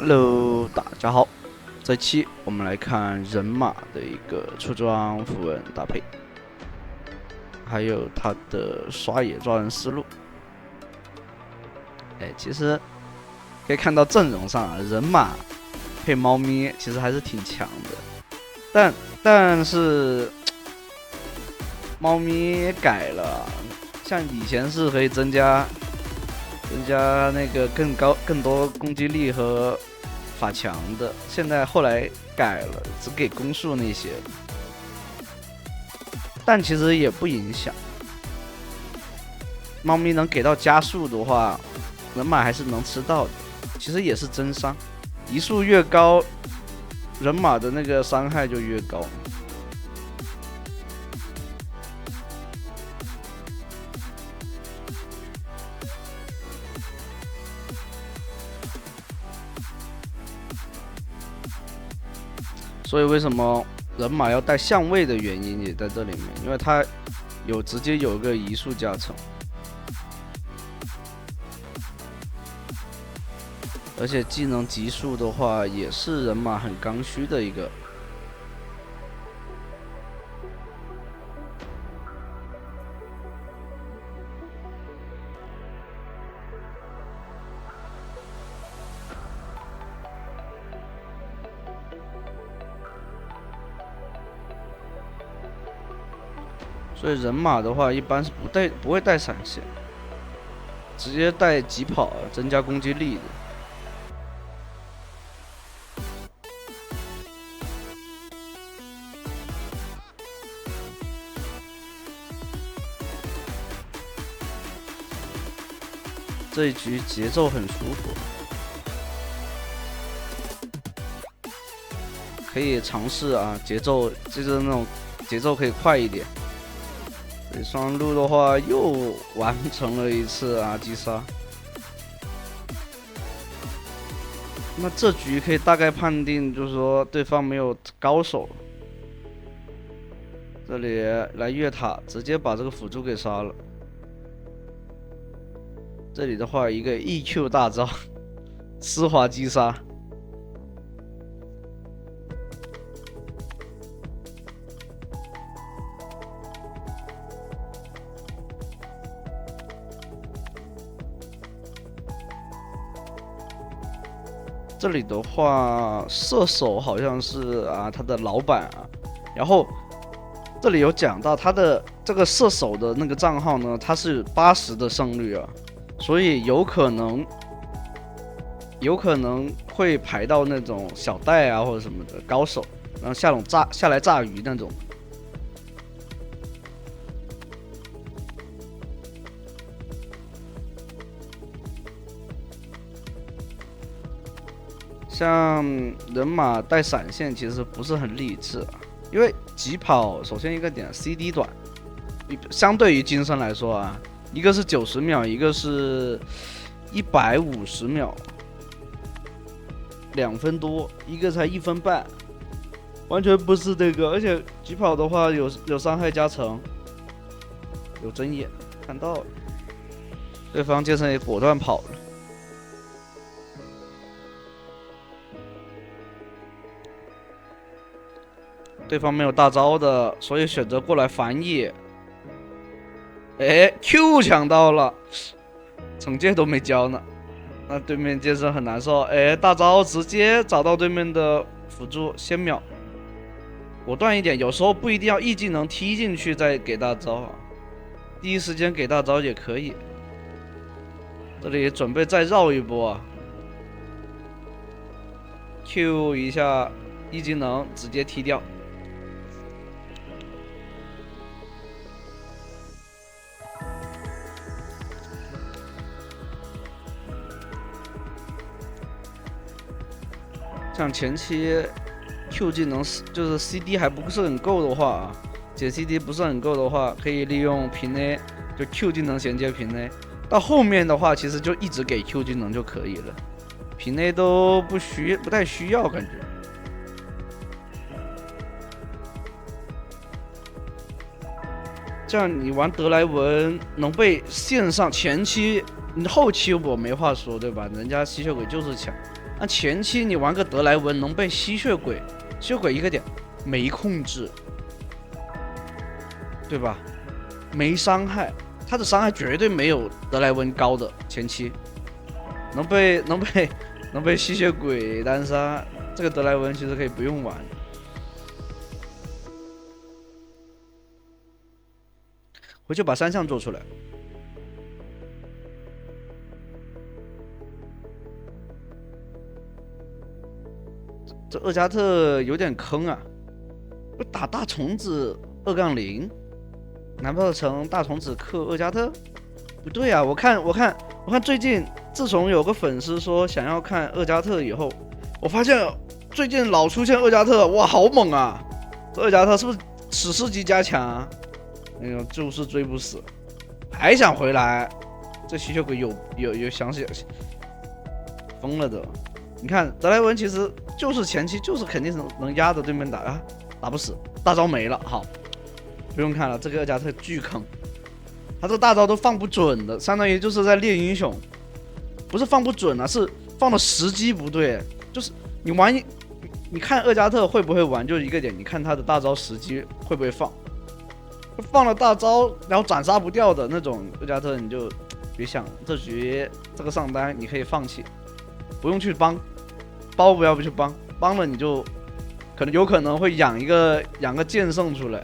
Hello，大家好。这期我们来看人马的一个出装符文搭配，还有它的刷野抓人思路。其实可以看到阵容上啊，人马配猫咪其实还是挺强的，但是猫咪改了，像以前是可以增加那个更多攻击力和法强的，现在后来改了，只给攻速那些，但其实也不影响。猫咪能给到加速的话，人马还是能吃到的，其实也是增伤，移速越高，人马的那个伤害就越高。所以为什么人马要带相位的原因也在这里面，因为它直接有一个移速加成，而且技能级数的话也是人马很刚需的一个。所以人马的话，一般是不会带闪现，直接带疾跑，增加攻击力的。这一局节奏很舒服，可以尝试啊，节奏就是那种节奏可以快一点。双路的话又完成了一次啊击杀，那这局可以大概判定，就是说对方没有高手。这里来越塔，直接把这个辅助给杀了。这里的话，一个 EQ 大招，丝滑击杀。这里的话，射手好像是啊他的老板啊，然后这里有讲到他的这个射手的那个账号呢，他是80的胜率啊，所以有可能会排到那种小戴啊或者什么的高手，然后下来炸鱼那种。像人马带闪现其实不是很励志啊，因为疾跑首先一个点 CD 短，相对于金身来说啊，一个是90秒，一个是150秒，2分多，一个才1分半，完全不是这个。而且疾跑的话有伤害加成，有睁眼看到了，对方剑圣也果断跑了。对方没有大招的，所以选择过来反野。Q 抢到了，惩戒都没交呢，那对面剑圣很难受。大招直接找到对面的辅助，先秒，果断一点。有时候不一定要 E 技能踢进去再给大招啊，第一时间给大招也可以。这里准备再绕一波啊 ，Q 一下 E 技能直接踢掉。像前期 Q 技能就是 CD 还不是很够的话啊，解 CD 不是很够的话，可以利用平 A， 就 Q 技能衔接平 A。到后面的话，其实就一直给 Q 技能就可以了，平 A 都不太需要感觉。这样你玩德莱文能被线上前期你后期我没话说，对吧？人家吸血鬼就是强。那前期你玩个德莱文能被吸血鬼一个点没控制，对吧？没伤害，他的伤害绝对没有德莱文高的前期，能被吸血鬼单杀，这个德莱文其实可以不用玩。回去把3项做出来。这厄加特有点坑啊！打大虫子2-0，难不成大虫子克厄加特？不对啊！我看最近，自从有个粉丝说想要看厄加特以后，我发现最近老出现厄加特，哇，好猛啊！这厄加特是不是史诗级加强啊？哎呦，就是追不死，还想回来。这吸血鬼有想起疯了的。你看德莱文其实就是前期就是肯定是能压着对面打啊，打不死，大招没了，好，不用看了，这个厄加特巨坑，他这个大招都放不准的，相当于就是在练英雄，不是放不准啊，是放的时机不对，就是你玩，你看厄加特会不会玩，就一个点，你看他的大招时机会不会放，放了大招然后斩杀不掉的那种厄加特，你就别想这局这个上单你可以放弃。不用去帮，不要去帮了你就有可能会养个剑圣出来，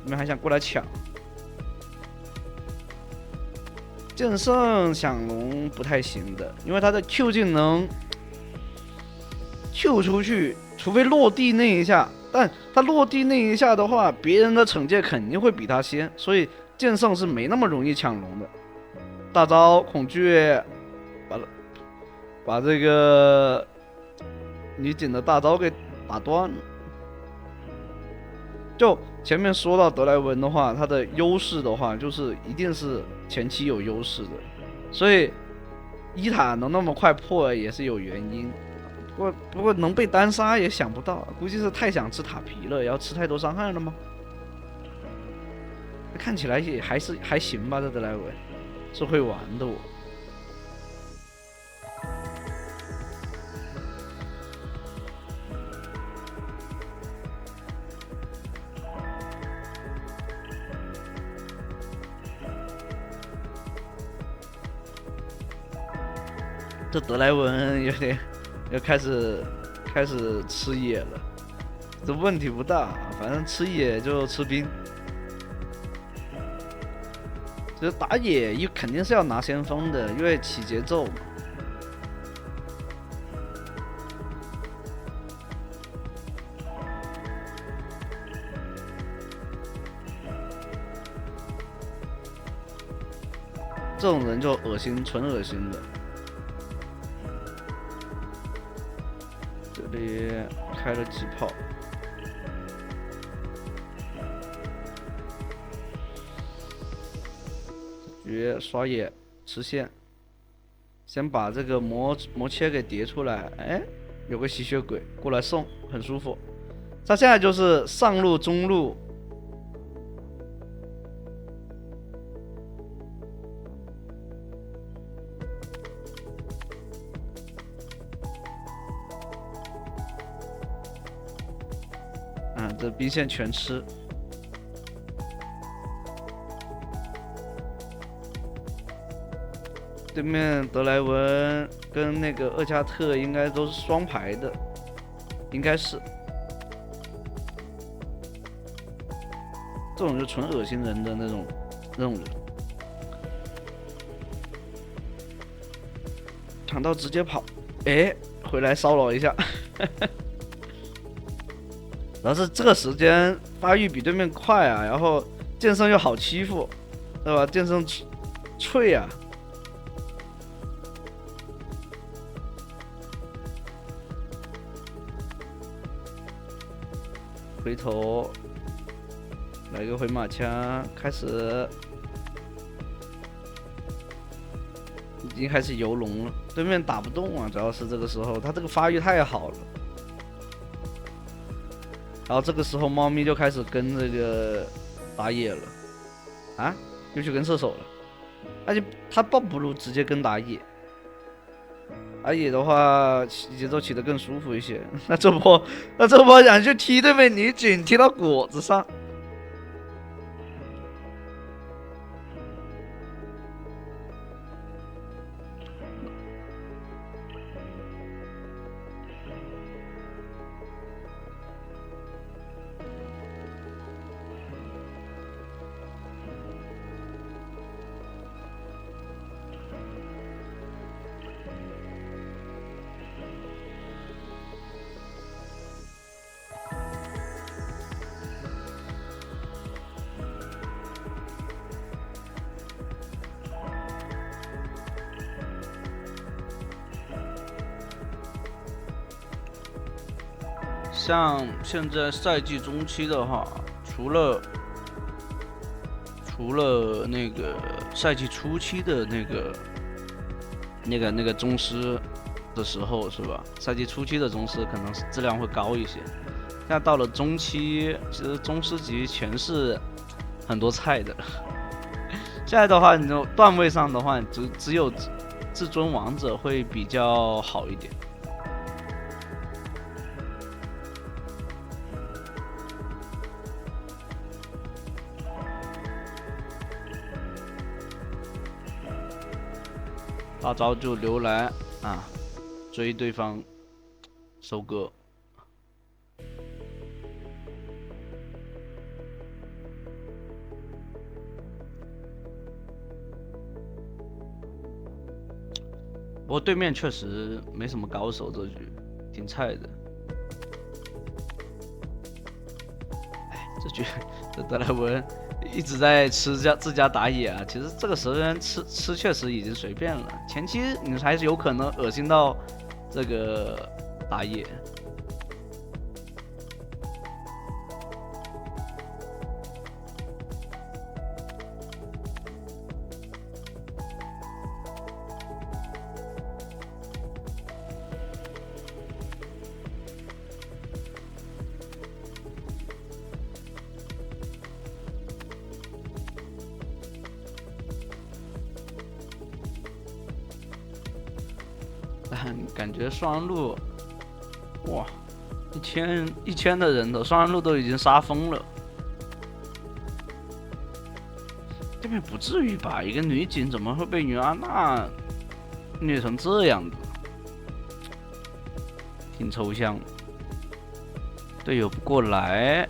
你们还想过来抢？剑圣响龙不太行的，因为他的 Q 技能 Q 出去，除非落地那一下，但他落地那一下的话，别人的惩戒肯定会比他先，所以剑圣是没那么容易抢龙的。大招恐惧，把这个你捡的大招给打断了。就前面说到德莱文的话，他的优势的话，就是一定是前期有优势的，所以伊塔能那么快破也是有原因。不过能被单杀也想不到，估计是太想吃塔皮了，要吃太多伤害了吗？看起来也还行吧，这德莱文是会玩的我。这德莱文有点要开始吃野了，这问题不大，反正吃野就吃兵。其实打野肯定是要拿先锋的，因为起节奏嘛。这种人就恶心，纯恶心的。这里开了几炮，绝刷野吃线，先把这个魔切给叠出来。哎，有个吸血鬼过来送，很舒服。他现在就是上路、中路。这兵线全吃，对面德莱文跟那个厄加特应该都是双排的，应该是。这种就纯恶心人的那种人，抢到直接跑，哎，回来骚扰一下。主要是这个时间发育比对面快啊，然后剑圣又好欺负，对吧？剑圣脆啊，回头来个回马枪，开始已经开始游龙了，对面打不动啊，主要是这个时候他这个发育太好了。然后这个时候猫咪就开始跟这个打野了，啊，又去跟射手了，而且他倒不如直接跟打野。打野的话，节奏起得更舒服一些。那这波想去踢对面女警，踢到果子上。像现在赛季中期的话，除了那个赛季初期的那个宗师的时候是吧？赛季初期的宗师可能质量会高一些，但到了中期，其实宗师级全是很多菜的。现在的话，你就段位上的话，只有至尊王者会比较好一点。大招就留来啊，追对方收割。不过对面确实没什么高手，这局挺菜的。哎，这局这德莱文一直在吃自家打野啊，其实这个时间吃确实已经随便了，前期你还是有可能恶心到这个打野。但感觉双人路，哇，1000的人头，双人路都已经杀疯了。这边不至于吧？一个女警怎么会被女安娜虐成这样子？挺抽象的。队友不过来，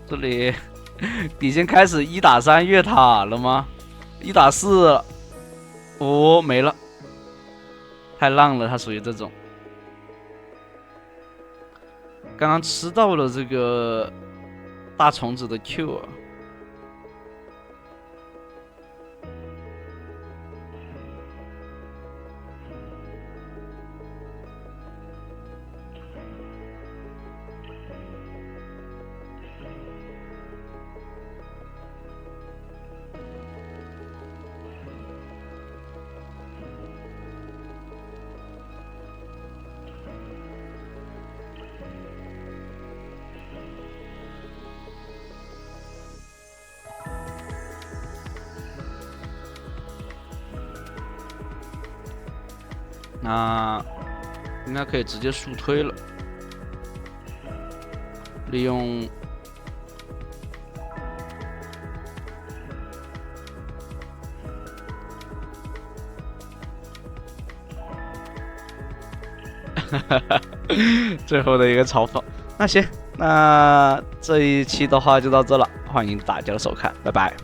这里已经开始1打3越塔了吗？1打4了，哦，没了。太浪了，他属于这种。刚刚吃到了这个大虫子的 Q 啊。那应该可以直接速推了，利用最后的一个嘲讽。那行，那这一期的话就到这了，欢迎大家的收看，拜拜。